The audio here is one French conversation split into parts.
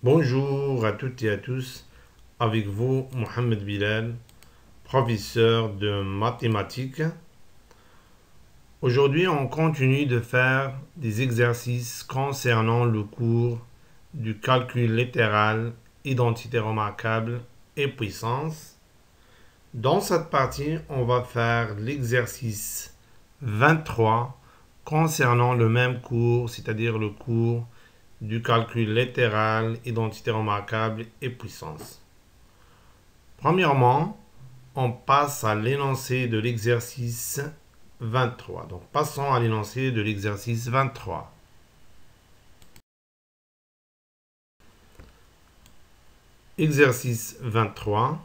Bonjour à toutes et à tous, avec vous Mohamed Bilal, professeur de mathématiques. Aujourd'hui, on continue de faire des exercices concernant le cours du calcul littéral, identité remarquable et puissance. Dans cette partie, on va faire l'exercice 23 concernant le même cours, c'est-à-dire le cours du calcul littéral, identité remarquable et puissance. Premièrement, on passe à l'énoncé de l'exercice 23. Donc, passons à l'énoncé de l'exercice 23. Exercice 23.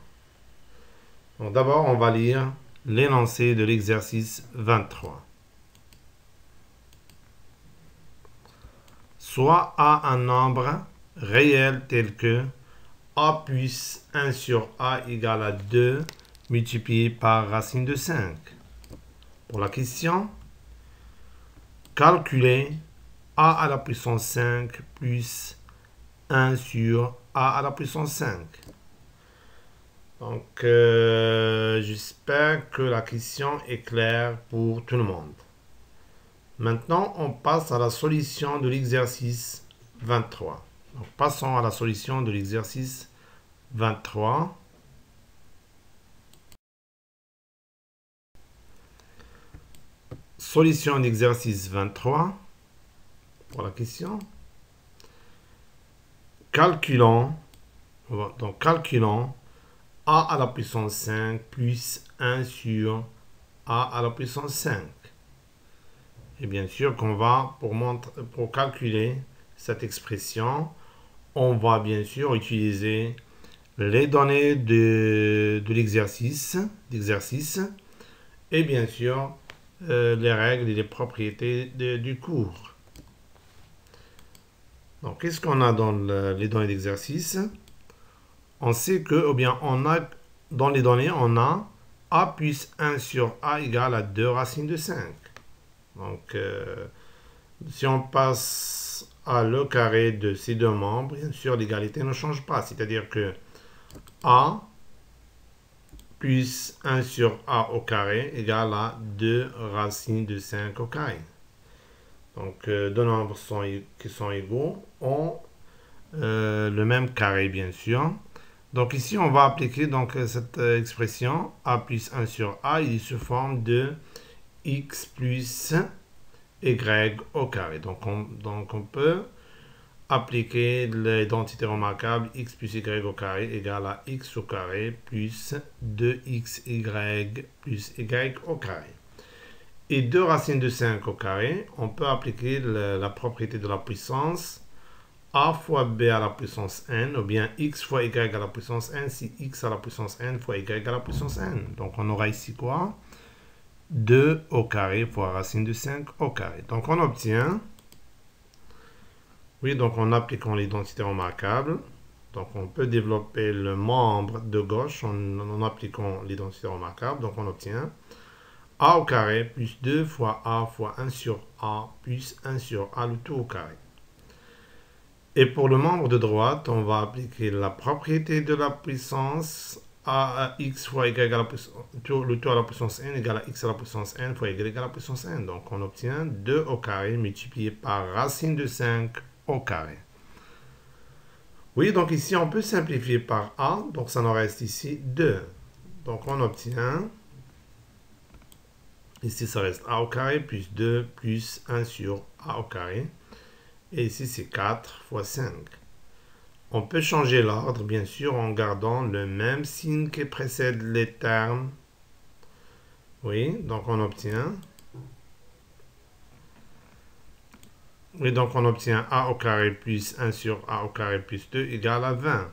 Donc, d'abord, on va lire l'énoncé de l'exercice 23. Soit A un nombre réel tel que A plus 1 sur A égale à 2 multiplié par racine de 5. Pour la question, calculez A à la puissance 5 plus 1 sur A à la puissance 5. Donc, j'espère que la question est claire pour tout le monde. Maintenant, on passe à la solution de l'exercice 23. Donc, passons à la solution de l'exercice 23. Solution d'exercice 23. Pour la question. Calculons A à la puissance 5 plus 1 sur A à la puissance 5. Et bien sûr qu'on va, pour calculer cette expression, on va bien sûr utiliser les données de l'exercice et bien sûr les règles et les propriétés du cours. Donc, qu'est-ce qu'on a dans les données d'exercice? On sait que, ou bien, on a, dans les données, on a A plus 1 sur A égale à 2 racines de 5. Donc, si on passe à le carré de ces deux membres, bien sûr, l'égalité ne change pas. C'est-à-dire que A plus 1 sur A au carré égale à 2 racines de 5 au carré. Donc, deux nombres qui sont égaux ont le même carré, bien sûr. Donc, ici, on va appliquer donc, cette expression A plus 1 sur A. Il se forme de X plus Y au carré. Donc, on peut appliquer l'identité remarquable X plus Y au carré égale à X au carré plus 2XY plus Y au carré. Et 2 racines de 5 au carré, on peut appliquer la propriété de la puissance A fois B à la puissance n, ou bien X fois Y à la puissance n, si X à la puissance n fois Y à la puissance n. Donc, on aura ici quoi? 2 au carré fois racine de 5 au carré. Donc, on obtient, oui, donc en appliquant l'identité remarquable, donc on peut développer le membre de gauche en appliquant l'identité remarquable. Donc, on obtient A au carré plus 2 fois A fois 1 sur A plus 1 sur A, le tout au carré. Et pour le membre de droite, on va appliquer la propriété de la puissance A à X fois Y à la puissance, le tout à la puissance n égale à X à la puissance n fois Y à la puissance n. Donc, on obtient 2 au carré multiplié par racine de 5 au carré. Oui, donc ici, on peut simplifier par A. Donc, ça nous reste ici 2. Donc, on obtient... Ici, ça reste A au carré plus 2 plus 1 sur A au carré. Et ici, c'est 4 fois 5. On peut changer l'ordre, bien sûr, en gardant le même signe qui précède les termes. Oui, donc on obtient... Oui, donc on obtient A au carré plus 1 sur A au carré plus 2 égale à 20.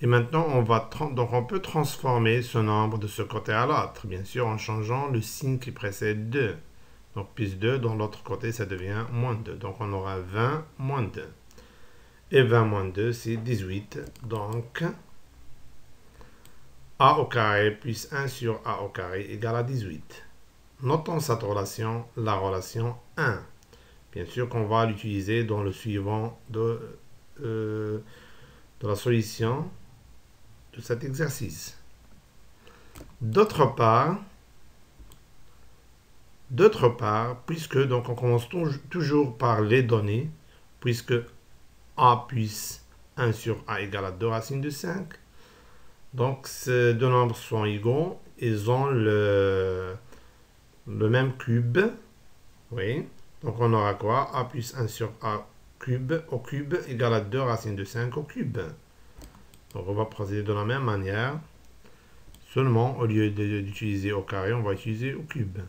Et maintenant, on peut transformer ce nombre de ce côté à l'autre, bien sûr, en changeant le signe qui précède 2. Donc, plus 2, dans l'autre côté, ça devient moins 2. Donc, on aura 20 moins 2. Et 20 moins 2, c'est 18. Donc, A au carré plus 1 sur A au carré égale à 18. Notons cette relation, la relation 1. Bien sûr qu'on va l'utiliser dans le suivant de de la solution de cet exercice. D'autre part, puisque donc on commence toujours par les données, puisque a plus 1 sur a égale à 2 racines de 5, donc ces deux nombres sont égaux, ils ont le même cube, oui, donc on aura quoi? A plus 1 sur a cube au cube égale à 2 racines de 5 au cube. Donc on va procéder de la même manière, seulement au lieu d'utiliser au carré, on va utiliser au cube.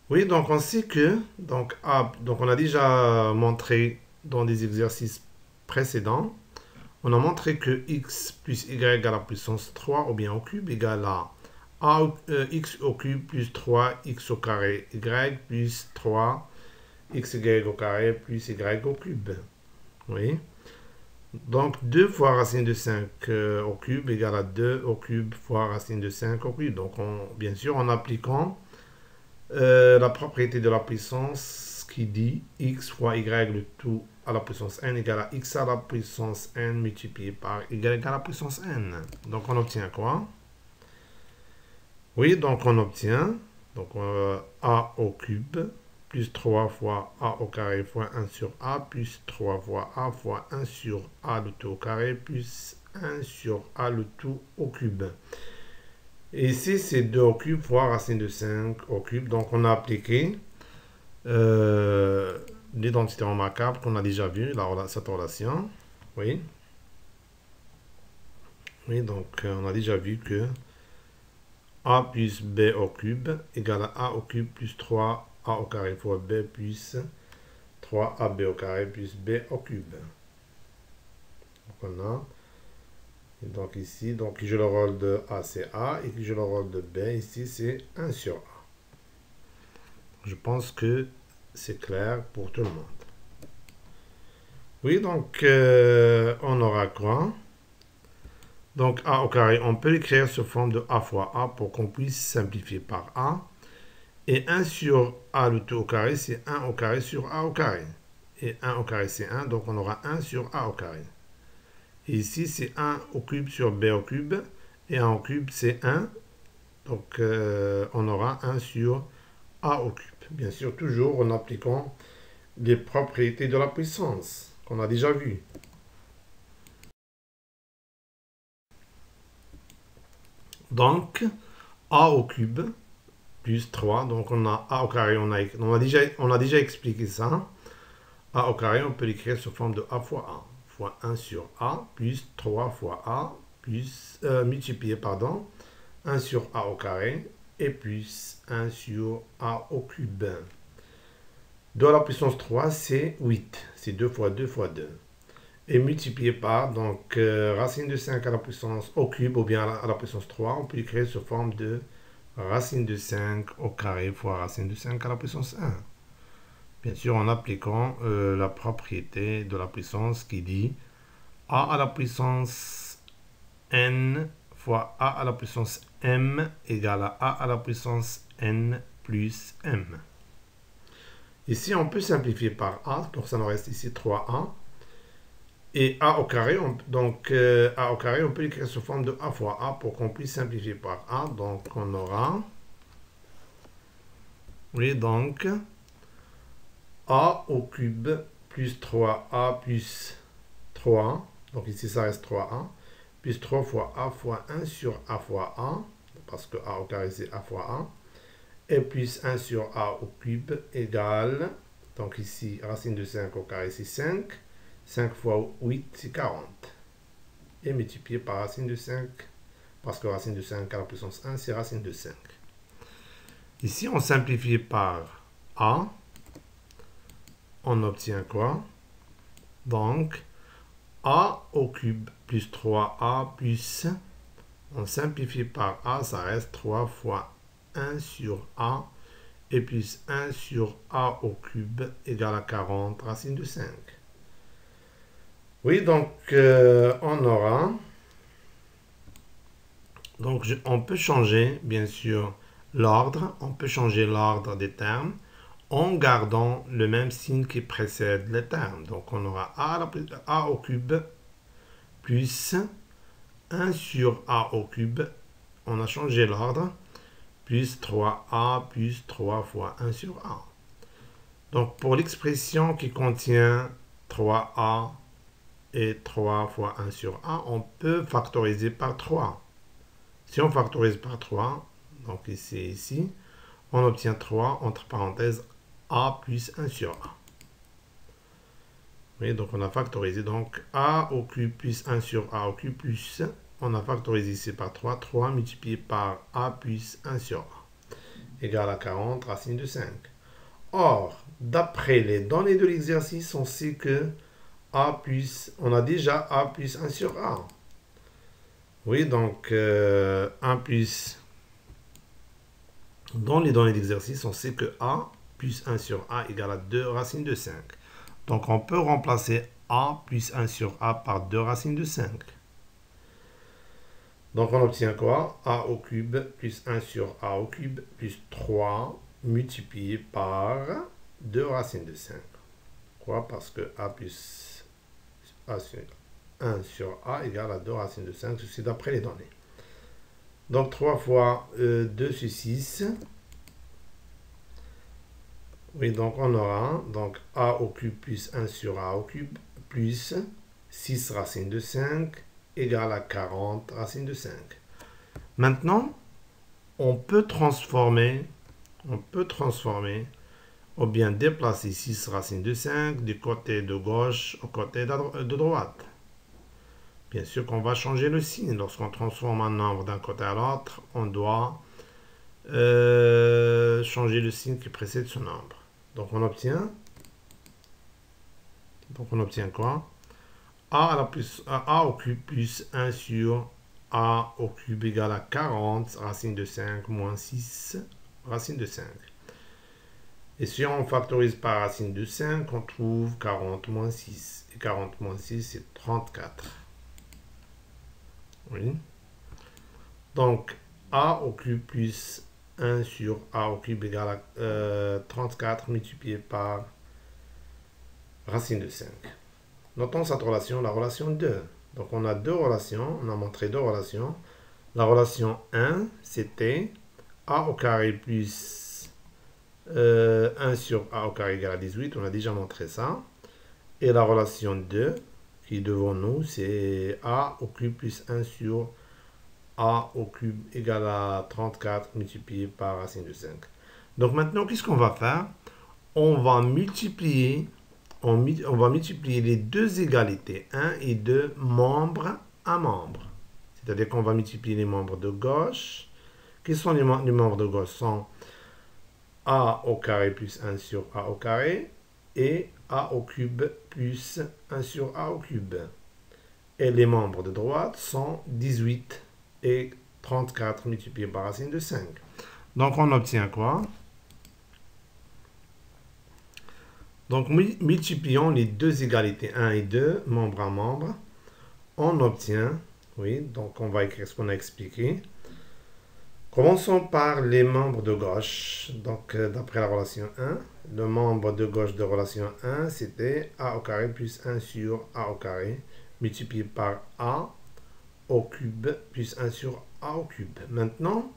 Oui, donc on sait que, donc on a déjà montré dans des exercices précédents, on a montré que x plus y à la puissance 3 ou bien au cube égale à x au cube plus 3x au carré y plus 3 xy au carré plus y au cube. Oui. Donc 2 fois racine de 5 au cube égale à 2 au cube fois racine de 5 au cube. Donc bien sûr en appliquant la propriété de la puissance qui dit x fois y le tout à la puissance n égale à x à la puissance n multiplié par y à la puissance n. Donc on obtient quoi? Oui, donc on obtient donc, a au cube plus 3 fois a au carré fois 1 sur a plus 3 fois a fois 1 sur a le tout au carré plus 1 sur a le tout au cube. Et ici, c'est 2 au cube fois racine de 5 au cube. Donc, on a appliqué l'identité remarquable qu'on a déjà vu, cette relation. Oui. Oui, donc, on a déjà vu que a plus b au cube égale à a au cube plus 3a au carré fois b plus 3ab au carré plus b au cube. Donc, on a... Et donc ici, donc qui joue le rôle de A, c'est A, et qui joue le rôle de B, ici, c'est 1 sur A. Je pense que c'est clair pour tout le monde. Oui, donc on aura quoi? Donc A au carré, on peut l'écrire sous forme de A fois A pour qu'on puisse simplifier par A. Et 1 sur A le tout au carré, c'est 1 au carré sur A au carré. Et 1 au carré, c'est 1, donc on aura 1 sur A au carré. Et ici, c'est 1 au cube sur b au cube. Et 1 au cube, c'est 1. Donc, on aura 1 sur a au cube. Bien sûr, toujours en appliquant les propriétés de la puissance qu'on a déjà vues. Donc, a au cube plus 3. Donc, on a a au carré. On a déjà expliqué ça. A au carré, on peut l'écrire sous forme de a fois a. Fois 1 sur a plus 3 fois a plus multiplié par 1 sur a au carré et plus 1 sur a au cube. 2 à la puissance 3, c'est 8. C'est 2 fois 2 fois 2. Et multiplié par, donc, racine de 5 à la puissance au cube ou bien à la puissance 3, on peut l'écrire sous forme de racine de 5 au carré fois racine de 5 à la puissance 1. Bien sûr, en appliquant la propriété de la puissance qui dit a à la puissance n fois a à la puissance m égale à a à la puissance n plus m. Ici, on peut simplifier par a, donc ça nous reste ici 3a. Et a au carré, a au carré, on peut l'écrire sous forme de a fois a pour qu'on puisse simplifier par a. Donc, on aura, oui, donc, a au cube plus 3a plus 3. Donc ici, ça reste 3a. Plus 3 fois a fois 1 sur a fois a. Parce que a au carré, c'est a fois a. Et plus 1 sur a au cube égale. Donc ici, racine de 5 au carré, c'est 5. 5 fois 8, c'est 40. Et multiplié par racine de 5. Parce que racine de 5 à la puissance 1, c'est racine de 5. Ici, on simplifie par a. On obtient quoi? Donc, a au cube plus 3a plus, on simplifie par a, ça reste 3 fois 1 sur a, et plus 1 sur a au cube égale à 40 racine de 5. Oui, donc, on aura, donc on peut changer, bien sûr, l'ordre, on peut changer l'ordre des termes, en gardant le même signe qui précède les termes. Donc, on aura a au cube plus 1 sur a au cube, on a changé l'ordre, plus 3a plus 3 fois 1 sur a. Donc pour l'expression qui contient 3a et 3 fois 1 sur a, on peut factoriser par 3. Si on factorise par 3, donc ici, on obtient 3 entre parenthèses a plus 1 sur a. Oui, donc on a factorisé donc a au cube plus 1 sur a au cube plus, on a factorisé ici par 3, 3 multiplié par a plus 1 sur a, égale à 40 racine de 5. Or, d'après les données de l'exercice, on sait que a plus, on a déjà a plus 1 sur a. Oui, donc 1 plus, dans les données d'exercice, on sait que a plus 1 sur a égale à 2 racines de 5. Donc on peut remplacer a plus 1 sur a par 2 racines de 5. Donc on obtient quoi? A au cube plus 1 sur a au cube plus 3 multiplié par 2 racines de 5. Pourquoi? Parce que a plus a sur 1 sur a égale à 2 racines de 5, ceci d'après les données. Donc 3 fois 2 sur 6. Oui, donc on aura donc a au cube plus 1 sur a au cube plus 6 racines de 5 égale à 40 racines de 5. Maintenant, on peut transformer ou bien déplacer 6 racines de 5 du côté de gauche au côté de droite. Bien sûr qu'on va changer le signe. Lorsqu'on transforme un nombre d'un côté à l'autre, on doit changer le signe qui précède ce nombre. Donc on obtient quoi? A au cube plus 1 sur a au cube égale à 40 racine de 5 moins 6 racine de 5. Et si on factorise par racine de 5, on trouve 40 moins 6. Et 40 moins 6, c'est 34. Oui. Donc, a au cube plus 1 sur a au cube égale à 34 multiplié par racine de 5. Notons cette relation, la relation 2. Donc, on a deux relations, on a montré deux relations. La relation 1, c'était a au carré plus 1 sur a au carré égale à 18, on a déjà montré ça. Et la relation 2, qui est devant nous, c'est a au cube plus 1 sur a au cube égale à 34 multiplié par racine de 5. Donc maintenant, qu'est-ce qu'on va faire? On va multiplier les deux égalités, 1 et 2, membre à membre. C'est-à-dire qu'on va multiplier les membres de gauche. Quels sont les membres de gauche? Sont a au carré plus 1 sur a au carré et a au cube plus 1 sur a au cube. Et les membres de droite sont 18 et 34 multiplié par racine de 5. Donc on obtient quoi? Donc multiplions les deux égalités 1 et 2, membre à membre. On obtient, oui, donc on va écrire ce qu'on a expliqué. Commençons par les membres de gauche. Donc, d'après la relation 1, le membre de gauche de relation 1, c'était a au carré plus 1 sur a au carré, multiplié par a au cube plus 1 sur a au cube. Maintenant,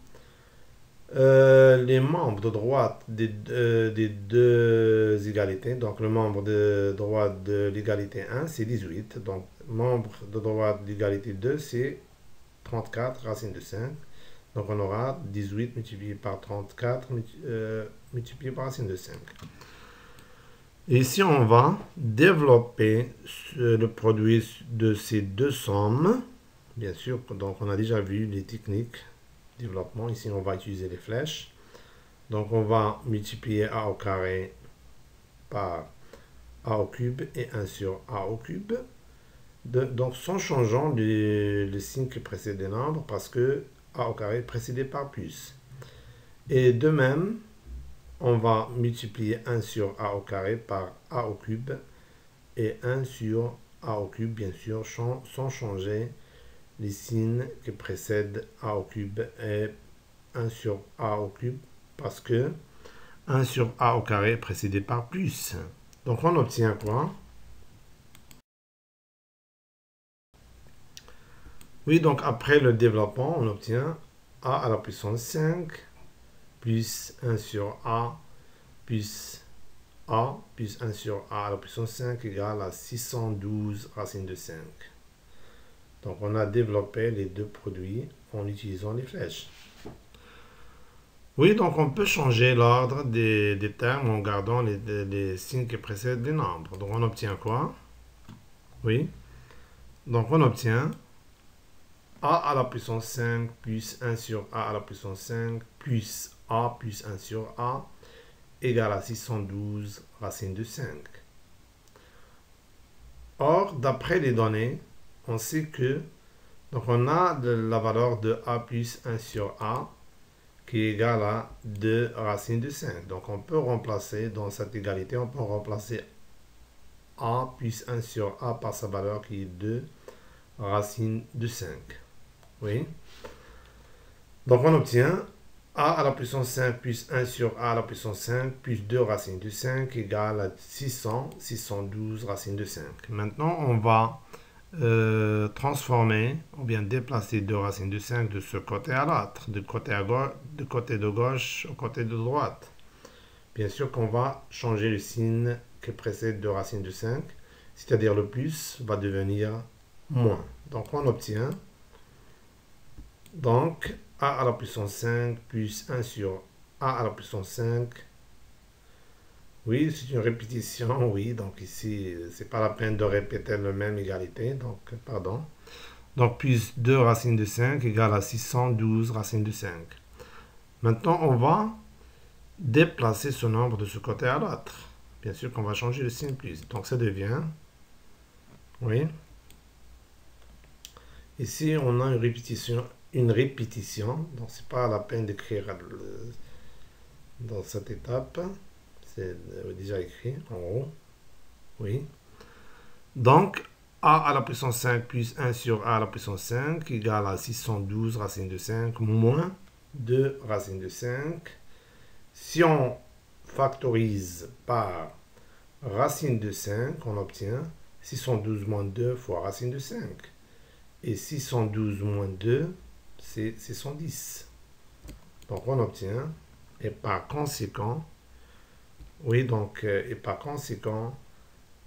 les membres de droite des deux égalités, donc le membre de droite de l'égalité 1, c'est 18. Donc, membre de droite de l'égalité 2, c'est 34 racine de 5. Donc, on aura 18 multiplié par 34 multiplié par racine de 5. Et ici, on va développer le produit de ces deux sommes. Bien sûr, donc on a déjà vu les techniques de développement. Ici, on va utiliser les flèches. Donc, on va multiplier a au carré par a au cube et 1 sur a au cube. Donc, sans changeant le signe qui précède les nombres parce que a au carré précédé par plus. Et de même, on va multiplier 1 sur a au carré par a au cube et 1 sur a au cube, bien sûr, sans changer les signes qui précèdent a au cube et 1 sur a au cube parce que 1 sur a au carré est précédé par plus. Donc on obtient quoi? Oui, donc après le développement, on obtient a à la puissance 5 plus 1 sur a plus a plus 1 sur a à la puissance 5 égale à 612 racine de 5. Donc on a développé les deux produits en utilisant les flèches. Oui, donc on peut changer l'ordre des termes en gardant les signes qui précèdent les nombres. Donc on obtient quoi? Oui, donc on obtient a à la puissance 5 plus 1 sur a à la puissance 5 plus a plus 1 sur a égale à 612 racine de 5. Or, d'après les données, on sait que donc on a la valeur de a plus 1 sur a qui est égale à 2 racine de 5. Donc on peut remplacer dans cette égalité, on peut remplacer a plus 1 sur a par sa valeur qui est 2 racine de 5. Oui. Donc on obtient a à la puissance 5 plus 1 sur a à la puissance 5 plus 2 racines de 5 égale à 612 racines de 5. Maintenant, on va transformer ou bien déplacer 2 racines de 5 de ce côté à l'autre, de côté de gauche au côté de droite. Bien sûr qu'on va changer le signe qui précède 2 racines de 5, c'est-à-dire le plus va devenir moins. Donc on obtient donc a à la puissance 5 plus 1 sur a à la puissance 5. Oui, c'est une répétition, oui. Donc ici, c'est pas la peine de répéter la même égalité. Donc, pardon. Donc, plus 2 racines de 5 égale à 612 racines de 5. Maintenant, on va déplacer ce nombre de ce côté à l'autre. Bien sûr qu'on va changer le signe plus. Donc, ça devient, oui. Ici, on a une répétition. Donc, c'est pas la peine d'écrire dans cette étape. C'est déjà écrit en haut. Oui. Donc, a à la puissance 5 plus 1 sur a à la puissance 5 égale à 612 racine de 5 moins 2 racine de 5. Si on factorise par racine de 5, on obtient 612 moins 2 fois racine de 5. Et 612 moins 2, c'est 610. Donc, on obtient, et par conséquent, oui, donc, et par conséquent,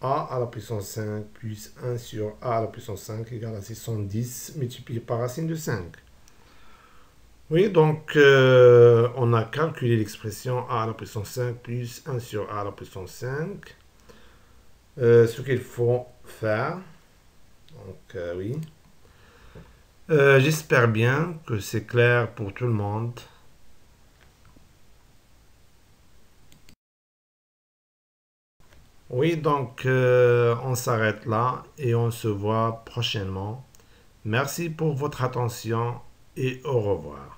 a à la puissance 5 plus 1 sur a à la puissance 5 égale à 610 multiplié par racine de 5. Oui, donc, on a calculé l'expression a à la puissance 5 plus 1 sur a à la puissance 5. Ce qu'il faut faire, donc, oui. J'espère bien que c'est clair pour tout le monde. Oui, donc on s'arrête là et on se voit prochainement. Merci pour votre attention et au revoir.